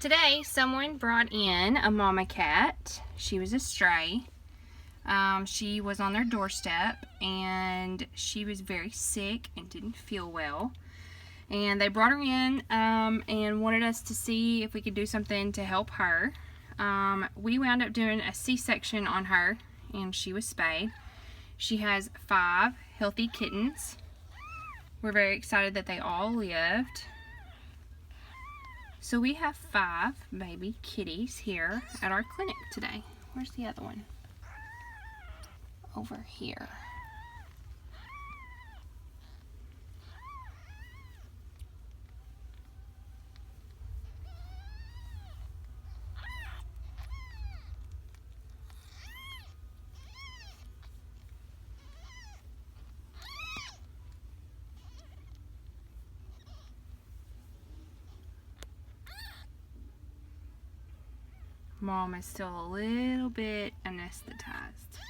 Today, someone brought in a Momma Cat. She was a stray. She was on their doorstep and she was very sick and didn't feel well. And they brought her in and wanted us to see if we could do something to help her. We wound up doing a C-section on her and she was spayed. She has 5 healthy kittens. We're very excited that they all lived. So we have 5 baby kitties here at our clinic today. Where's the other one? Over here. Mom is still a little bit anesthetized.